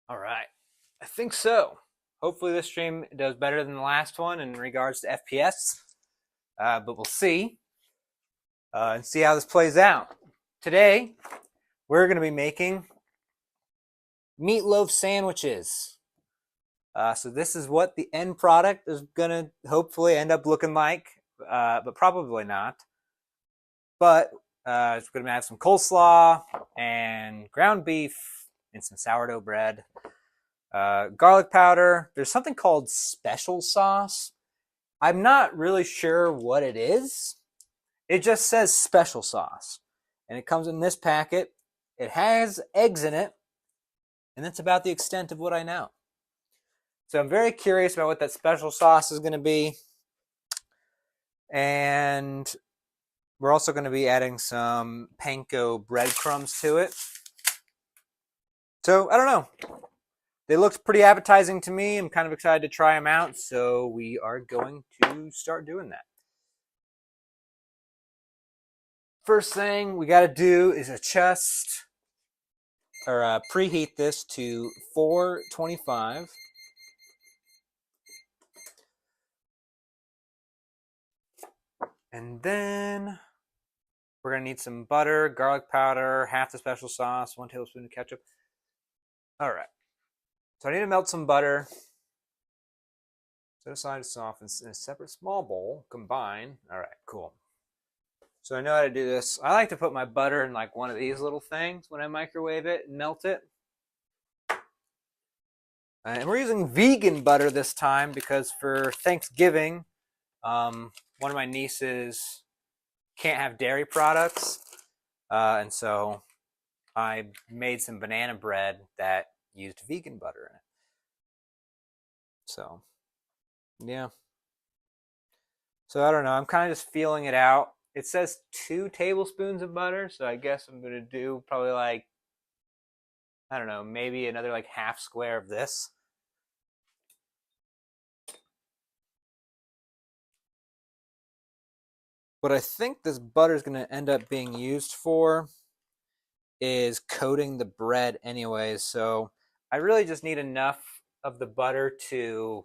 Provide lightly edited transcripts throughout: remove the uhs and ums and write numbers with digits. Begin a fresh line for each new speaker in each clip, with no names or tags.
All right. I think so. Hopefully, this stream does better than the last one in regards to FPS, but we'll see and see how this plays out. Today, we're going to be making meatloaf sandwiches. So, this is what the end product is going to hopefully end up looking like, but probably not. But it's going to have some coleslaw and ground beef and some sourdough bread. Garlic powder. There's something called special sauce. I'm not really sure what it is. It just says special sauce. And it comes in this packet. It has eggs in it. And that's about the extent of what I know. So I'm very curious about what that special sauce is going to be. And we're also going to be adding some panko breadcrumbs to it. So I don't know. They looked pretty appetizing to me. I'm kind of excited to try them out, so we are going to start doing that. First thing we got to do is preheat this to 425. And then we're going to need some butter, garlic powder, half the special sauce, 1 tablespoon of ketchup. All right. So I need to melt some butter. Set aside to soften in a separate small bowl. Combine. All right, cool. So I know how to do this. I like to put my butter in like one of these little things when I microwave it and melt it. And we're using vegan butter this time because for Thanksgiving, one of my nieces can't have dairy products. And so I made some banana bread that used vegan butter in it. So, yeah. So I don't know. I'm kind of just feeling it out. It says 2 tablespoons of butter, so I guess I'm going to do probably like, I don't know, maybe another like half square of this. What I think this butter is going to end up being used for is coating the bread anyways. So I really just need enough of the butter to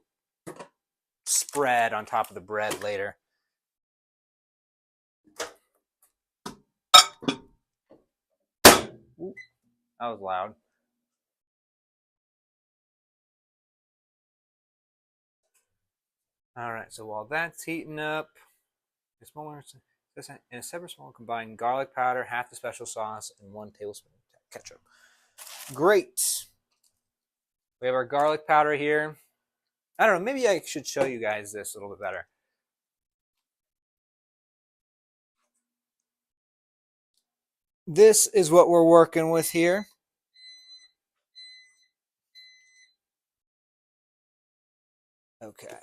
spread on top of the bread later. Ooh, that was loud. All right, so while that's heating up, in a separate small, combine garlic powder, half the special sauce, and 1 tablespoon of ketchup. Great. We have our garlic powder here. I don't know, maybe I should show you guys this a little bit better. This is what we're working with here. Okay.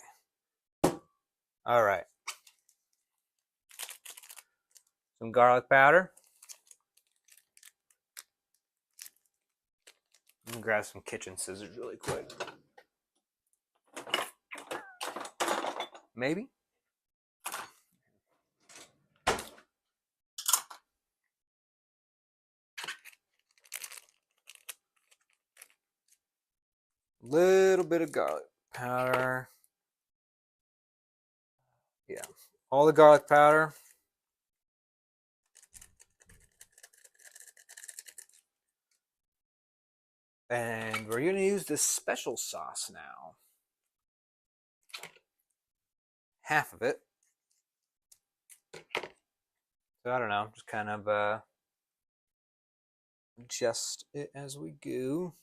All right. Some garlic powder. I'm gonna grab some kitchen scissors really quick. Maybe. Little bit of garlic powder. Yeah, all the garlic powder. And we're gonna use this special sauce now. Half of it. So I don't know, just kind of adjust it as we go.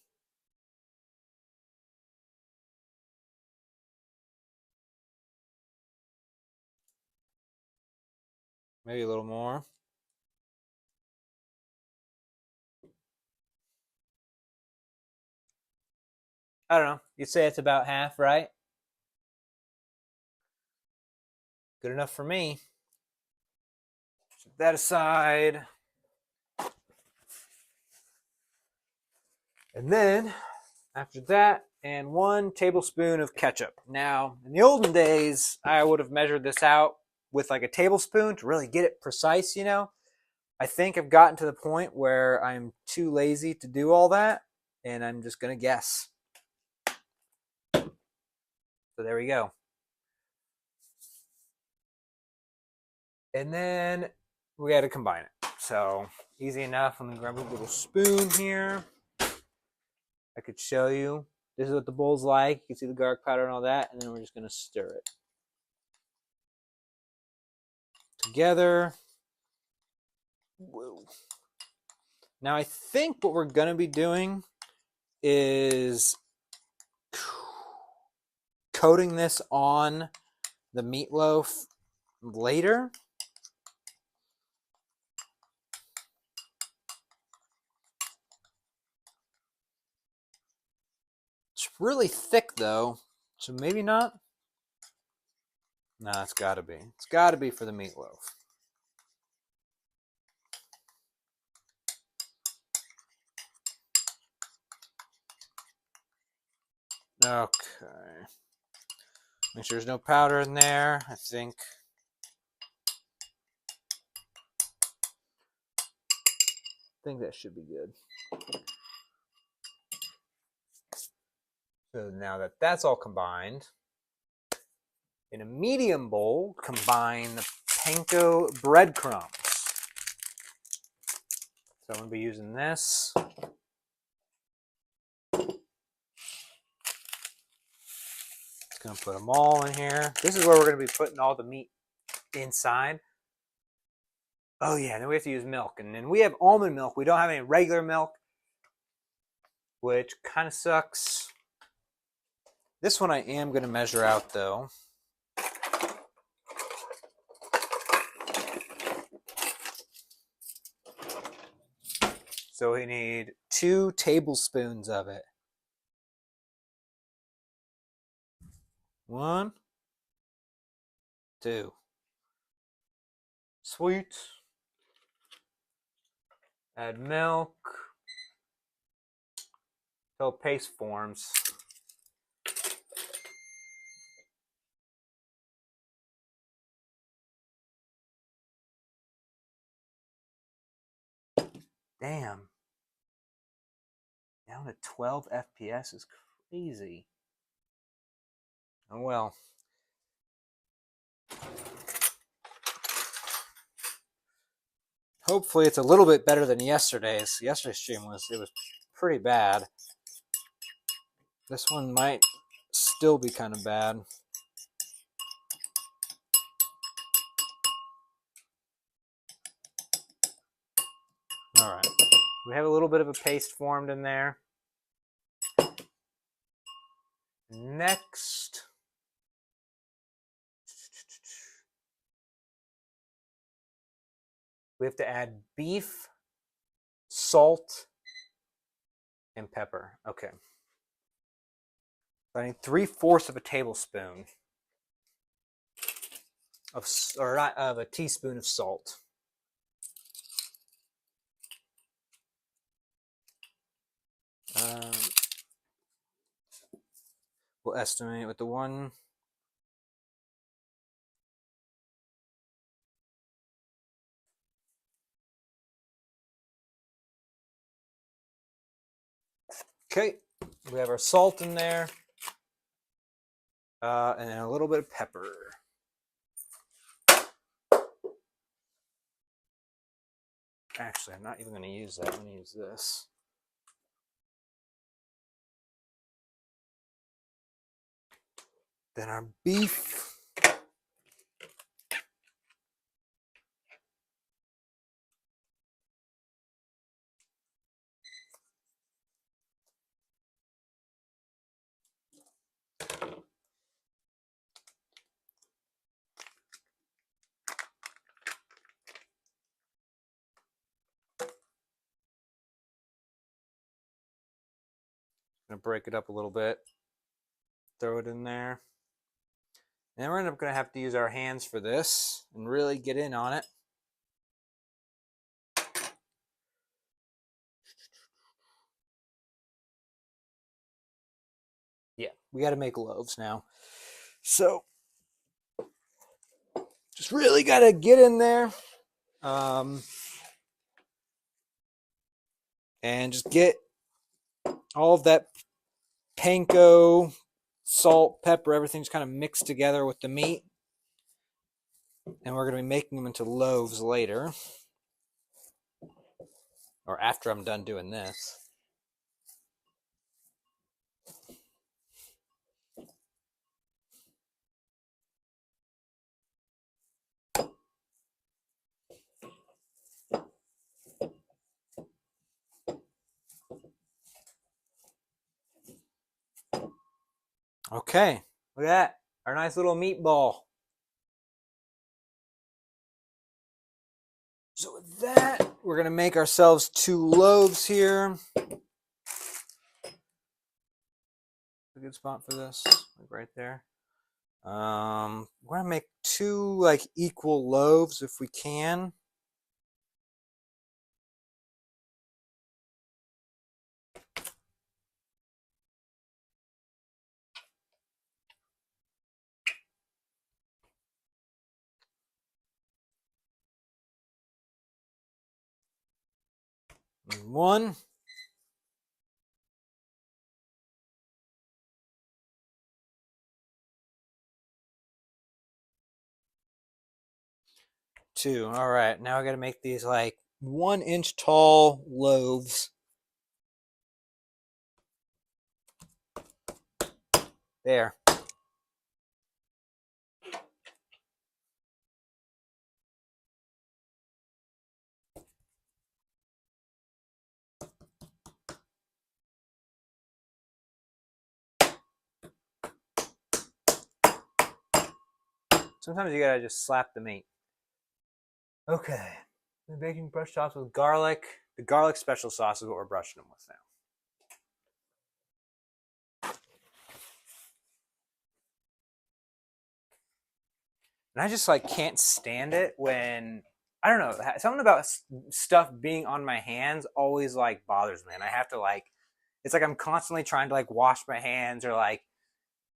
Maybe a little more. I don't know. You'd say it's about half, right? Good enough for me. Set that aside. And then, after that, and 1 tablespoon of ketchup. Now, in the olden days, I would have measured this out with like a tablespoon to really get it precise, you know? I think I've gotten to the point where I'm too lazy to do all that. and I'm just going to guess. So there we go. And then we got to combine it. So easy enough. Let me grab a little spoon here. I could show you. This is what the bowl's like. You can see the garlic powder and all that. And then we're just going to stir it together. Whoa. Now I think what we're going to be doing is coating this on the meatloaf later. It's really thick though, so maybe not. No, it's got to be. It's got to be for the meatloaf. Okay. Make sure there's no powder in there. I think that should be good. So now that that's all combined, in a medium bowl, combine the panko breadcrumbs. So I'm going to be using this. Gonna put them all in here. This is where we're gonna be putting all the meat inside. Oh yeah, then we have to use milk. And then we have almond milk. We don't have any regular milk, which kind of sucks. This one I am gonna measure out though. So we need 2 tablespoons of it. 1, 2. Sweet. Add milk till paste forms. Damn. Down to 12 FPS is crazy. Oh well. Hopefully it's a little bit better than yesterday's. Yesterday's stream was pretty bad. This one might still be kind of bad. All right. We have a little bit of a paste formed in there. Next, we have to add beef, salt, and pepper. Okay. So I need 3/4 of a tablespoon of a teaspoon of salt. We'll estimate with the one. Okay, we have our salt in there, and then a little bit of pepper. Actually, I'm not even going to use that. I'm going to use this. Then our beef. Gonna break it up a little bit, throw it in there. And we're going to have to use our hands for this and really get in on it. Yeah, we got to make loaves now. So, just really got to get in there. And just get all of that panko, salt, pepper, everything's kind of mixed together with the meat. And we're going to be making them into loaves later. Or after I'm done doing this. Okay, look at that. Our nice little meatball. So with that, we're going to make ourselves 2 loaves here. A good spot for this, like right there. We're going to make 2 like equal loaves if we can. And 1. 2. All right, now I got to make these like 1-inch tall loaves. There. Sometimes you gotta just slap the meat. Okay. The baking brush tops with garlic. The garlic special sauce is what we're brushing them with now. And I just like can't stand it when, I don't know, something about stuff being on my hands always like bothers me. And I have to like, it's like I'm constantly trying to like wash my hands or like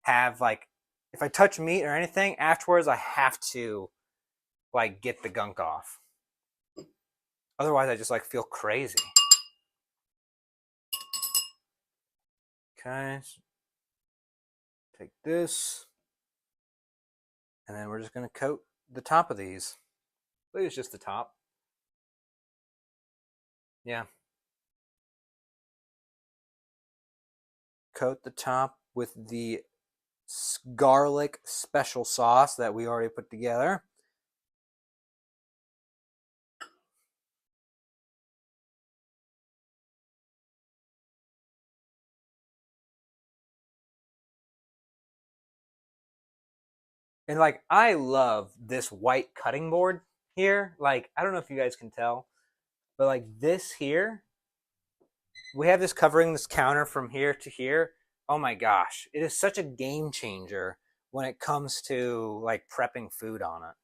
have like, if I touch meat or anything afterwards, I have to like get the gunk off. Otherwise I just like feel crazy. Okay. Take this. And then we're just going to coat the top of these. I think it's just the top. Yeah. Coat the top with the garlic special sauce that we already put together. And like, I love this white cutting board here. Like, I don't know if you guys can tell, but like this here, we have this covering this counter from here to here. Oh my gosh, it is such a game changer when it comes to like prepping food on it.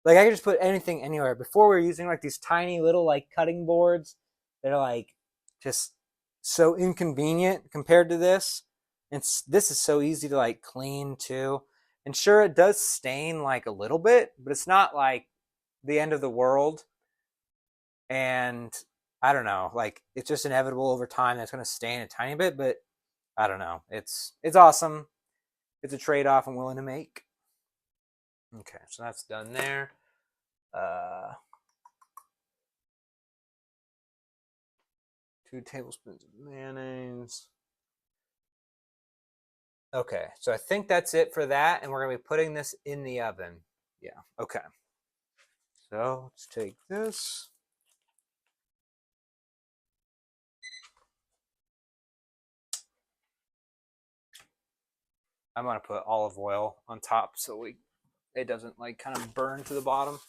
Like I could just put anything anywhere. Before we were using like these tiny little like cutting boards that are like just so inconvenient compared to this. This is so easy to like clean too. And sure, it does stain like a little bit, but it's not like the end of the world. And I don't know, like it's just inevitable over time that's going to stain a tiny bit, but I don't know. It's awesome. It's a trade-off I'm willing to make. Okay, so that's done there. 2 tablespoons of mayonnaise. Okay, so I think that's it for that, and we're going to be putting this in the oven. Yeah, okay. So let's take this. I'm going to put olive oil on top so it doesn't like kind of burn to the bottom.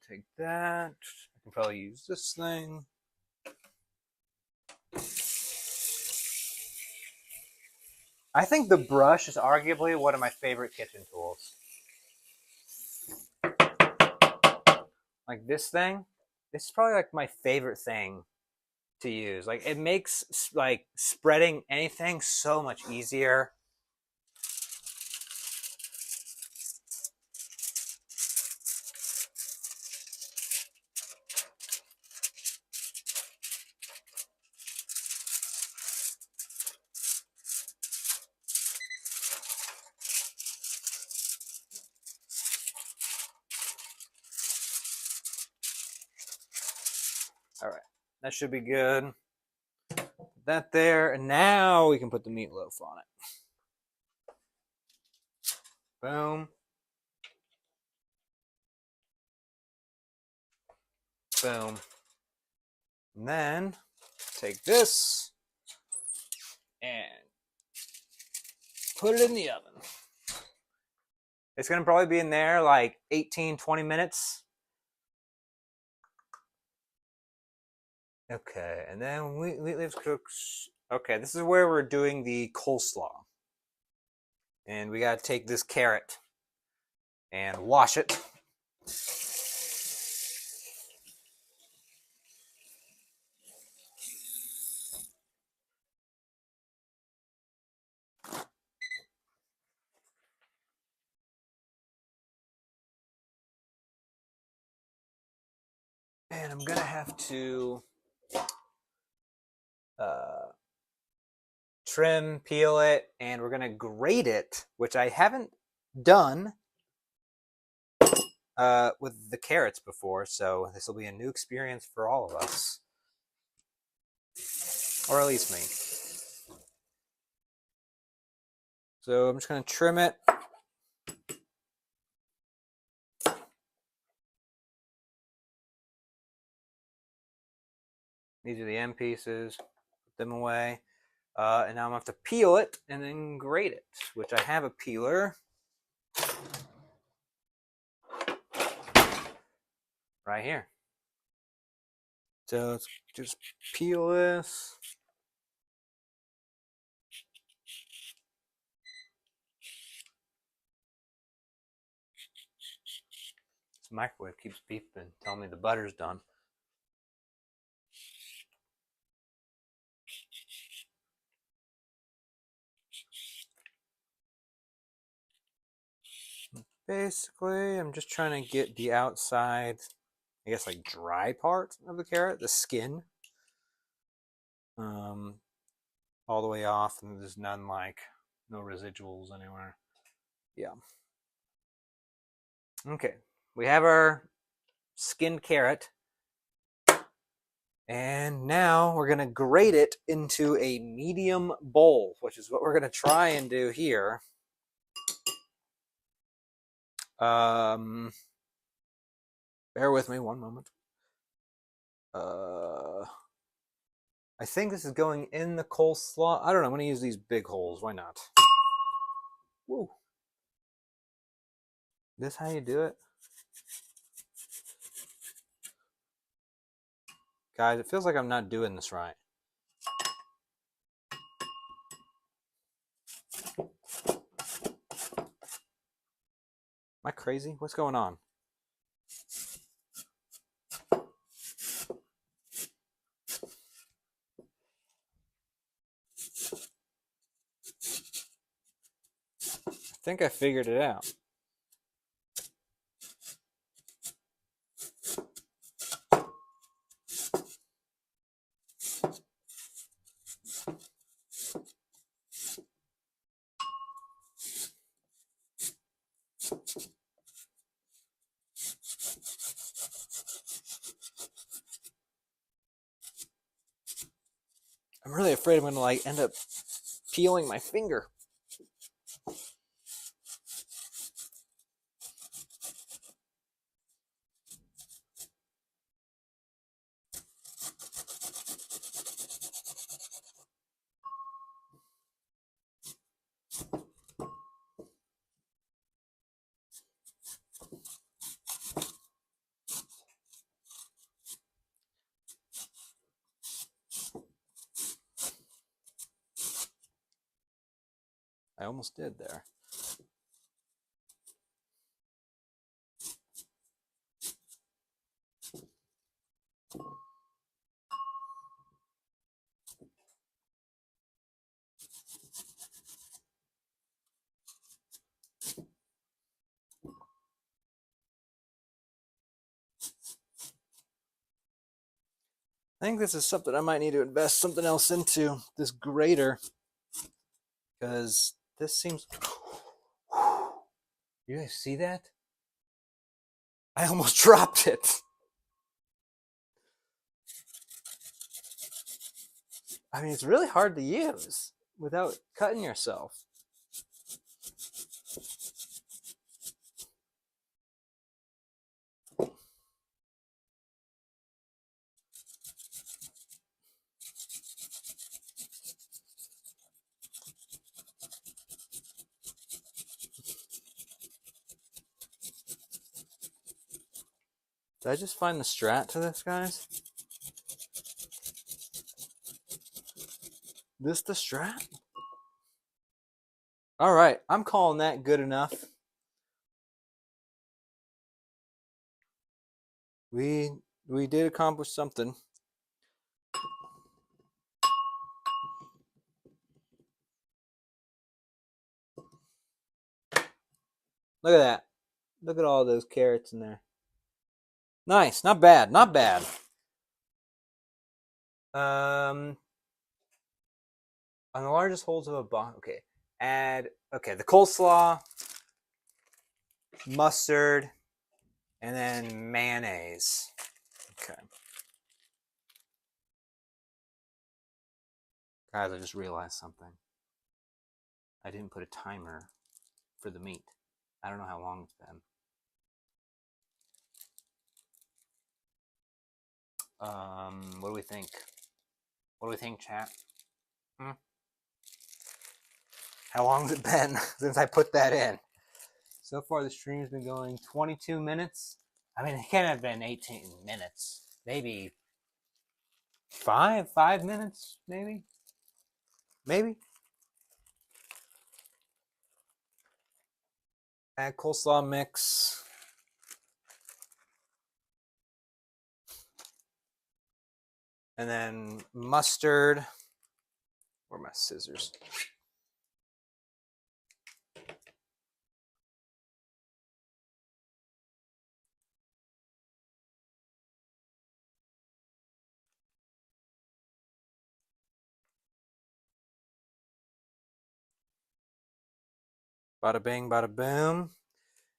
Take that. I can probably use this thing. I think the brush is arguably one of my favorite kitchen tools. Like this thing, this is probably like my favorite thing to use. Like it makes like spreading anything so much easier. All right, that should be good. Put that there, and now we can put the meatloaf on it. Boom. Boom. And then take this and put it in the oven. It's going to probably be in there like 18, 20 minutes. Okay, and then leaves cooks. Okay, this is where we're doing the coleslaw. And we got to take this carrot and wash it. And I'm going to have to trim, peel it, and we're going to grate it, which I haven't done with the carrots before, so this will be a new experience for all of us. Or at least me. So I'm just going to trim it. These are the end pieces. Put them away. And now I'm going to have to peel it and then grate it, which I have a peeler. Right here. So let's just peel this. This microwave keeps beeping, telling me the butter's done. Basically, I'm just trying to get the outside, I guess, like dry part of the carrot, the skin, all the way off, and there's none, like, no residuals anywhere. Yeah. Okay, we have our skinned carrot, and now we're going to grate it into a medium bowl, which is what we're going to try and do here. Bear with me one moment. I think this is going in the coleslaw. I don't know. I'm going to use these big holes. Why not? Woo. This how you do it? Guys, it feels like I'm not doing this right. Am I crazy? What's going on? I think I figured it out. I'm really afraid I'm going to like end up peeling my finger. I almost did there. I think this is something I might need to invest something else into, this grater, because this seems... You guys see that? I almost dropped it. I mean, it's really hard to use without cutting yourself. Did I just find the strat to this, guys? This the strat? All right, I'm calling that good enough. We did accomplish something. Look at that. Look at all those carrots in there. Nice, not bad, not bad. On the largest holes of a box. Okay, add. Okay, the coleslaw, mustard, and then mayonnaise. Okay. Guys, I just realized something. I didn't put a timer for the meat. I don't know how long it's been. What do we think? What do we think, chat? How long's it been since I put that in? So far, the stream's been going 22 minutes. I mean, it can't have been 18 minutes. Maybe 5 minutes, maybe? Maybe? Add coleslaw mix. And then mustard. Where are my scissors? Bada bing, bada boom.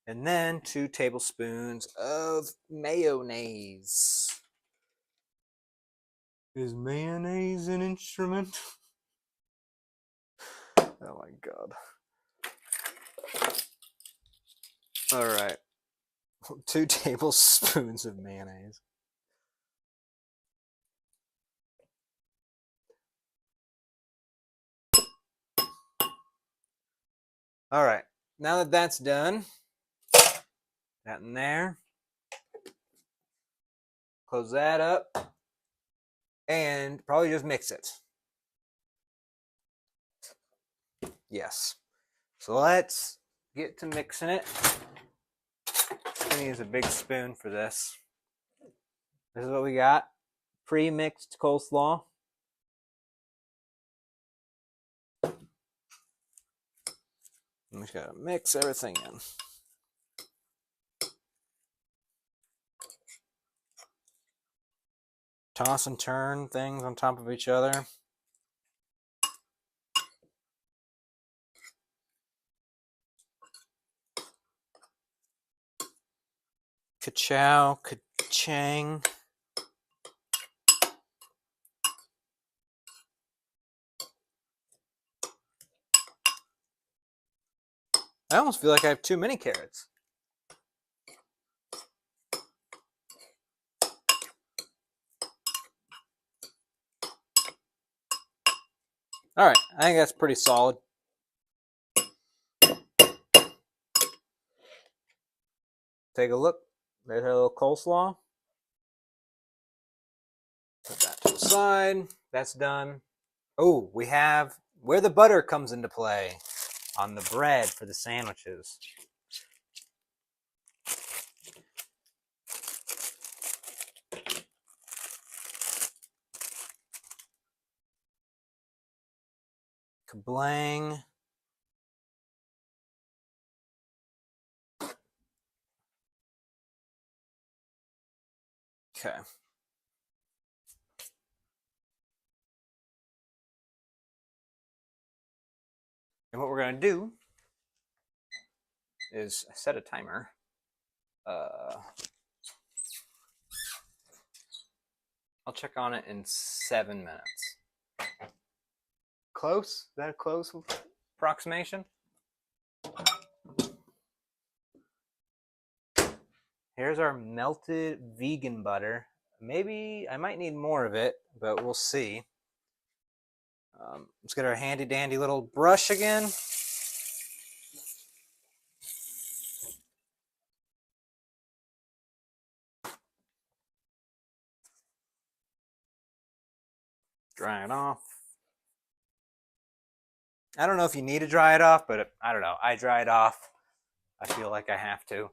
And then 2 tablespoons of mayonnaise. Is mayonnaise an instrument? Oh my god. All right. 2 tablespoons of mayonnaise. All right. Now that that's done, that in there. Close that up. And probably just mix it. Yes. So let's get to mixing it. I'm going to use a big spoon for this. This is what we got. Pre-mixed coleslaw. We just got to mix everything in. Toss and turn things on top of each other. Ka-chow, ka-chang. I almost feel like I have too many carrots. All right, I think that's pretty solid. Take a look. There's our little coleslaw. Put that to the side. That's done. Oh, we have where the butter comes into play on the bread for the sandwiches. Kablang. Okay. And what we're going to do is set a timer. I'll check on it in 7 minutes. Close? Is that a close approximation? Here's our melted vegan butter. Maybe I might need more of it, but we'll see. Let's get our handy dandy little brush again. Dry it off. I don't know if you need to dry it off, but I don't know. I dry it off. I feel like I have to.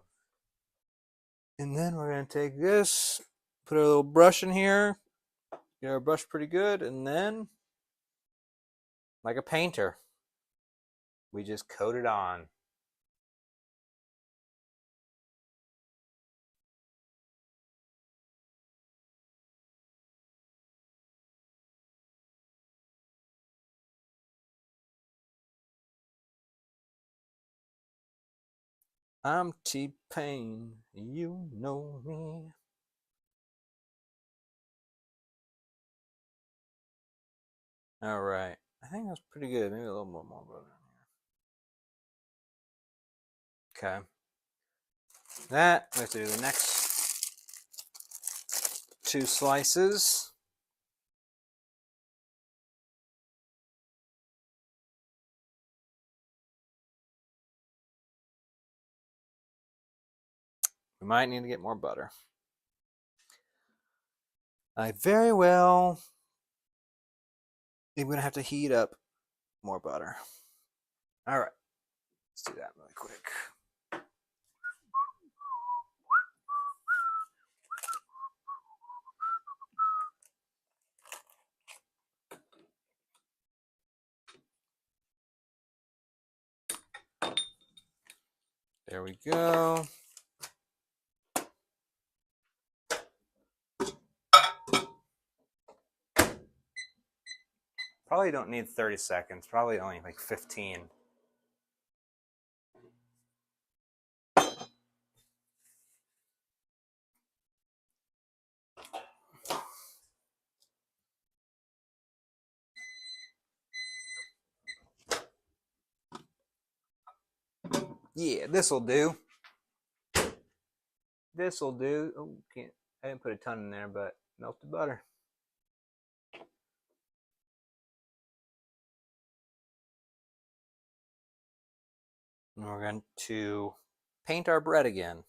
And then we're going to take this, put a little brush in here, get our brush pretty good, and then, like a painter, we just coat it on. I'm T-Pain, you know me. All right, I think that's pretty good. Maybe a little more butter in here. Okay, that we have to do the next 2 slices. We might need to get more butter. I very well am gonna have to heat up more butter. All right, let's do that really quick. There we go. Probably don't need 30 seconds, probably only like 15. Yeah, this'll do. This'll do. Oh, I didn't put a ton in there, but melted butter. And we're going to paint our bread again.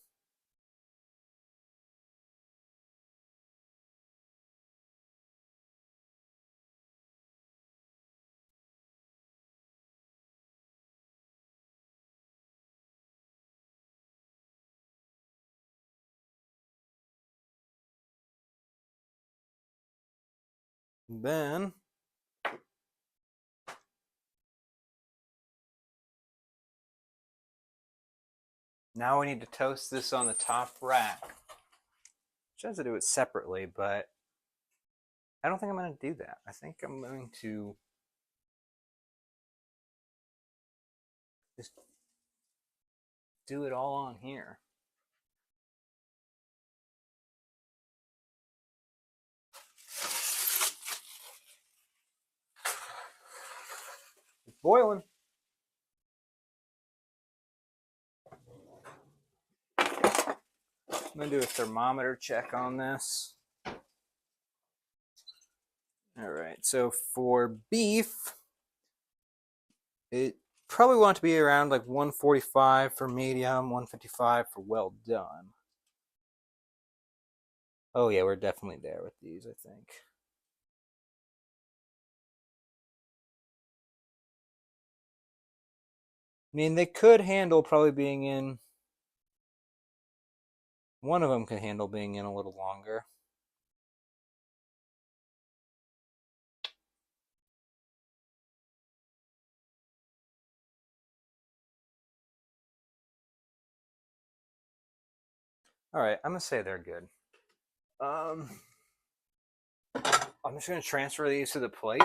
Then now we need to toast this on the top rack. Which has to do it separately, but I don't think I'm going to do that. I think I'm going to just do it all on here. It's boiling. I'm going to do a thermometer check on this. All right, so for beef, it probably want to be around like 145 for medium, 155 for well done. Oh yeah, we're definitely there with these, I think. I mean, they could handle probably being in. One of them could handle being in a little longer. All right, I'm gonna say they're good. I'm just gonna transfer these to the plate,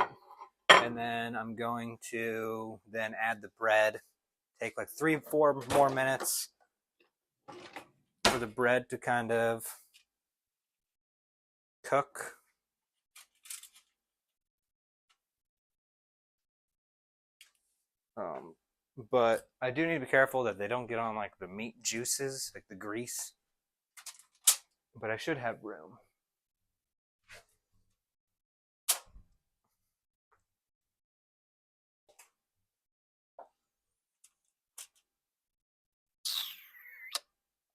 and then I'm going to then add the bread. Take like 3-4 more minutes for the bread to kind of cook. But I do need to be careful that they don't get on like the meat juices, like the grease. But I should have room.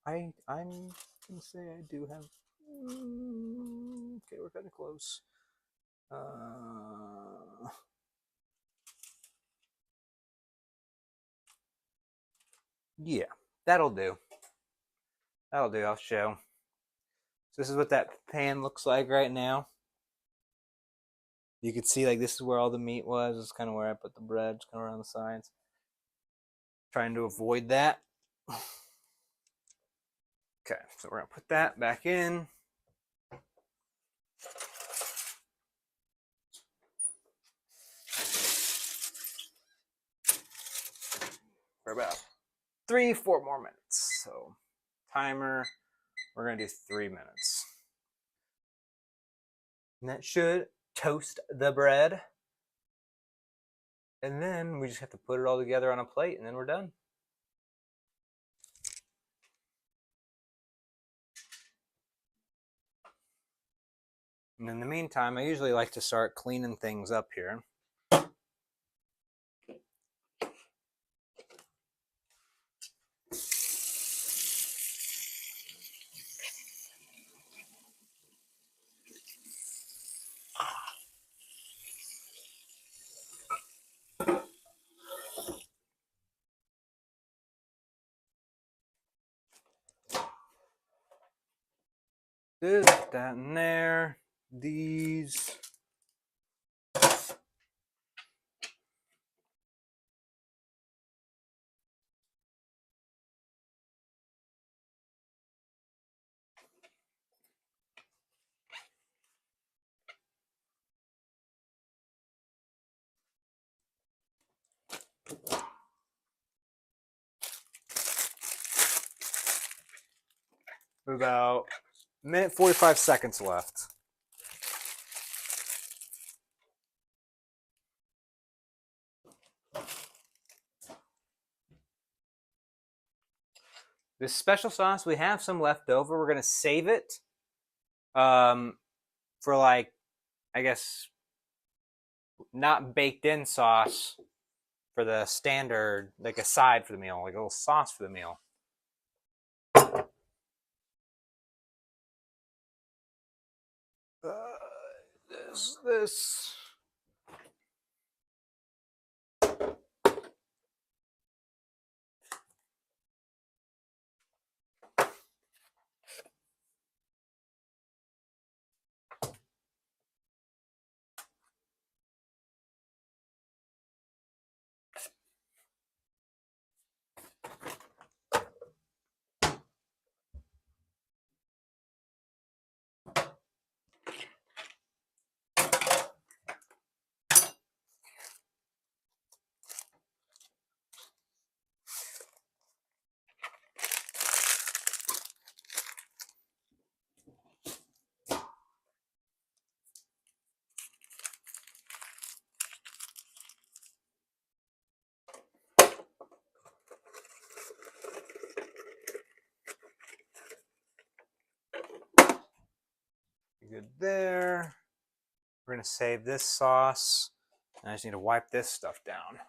I'm gonna say I do have. Okay, we're kind of close. Yeah, that'll do. That'll do. I'll show. So this is what that pan looks like right now. You can see like this is where all the meat was. This is kind of where I put the bread, just kind of around the sides. Trying to avoid that. Okay, so we're gonna put that back in. For about 3-4 more minutes. So timer, we're gonna do 3 minutes. And that should toast the bread. And then we just have to put it all together on a plate and then we're done. And in the meantime, I usually like to start cleaning things up here. This, that, and there. These. About a minute 45 seconds left. This special sauce, we have some left over. We're going to save it for like, I guess, not baked in sauce for the standard, like a side for the meal, like a little sauce for the meal. This. Good there. We're going to save this sauce. And I just need to wipe this stuff down.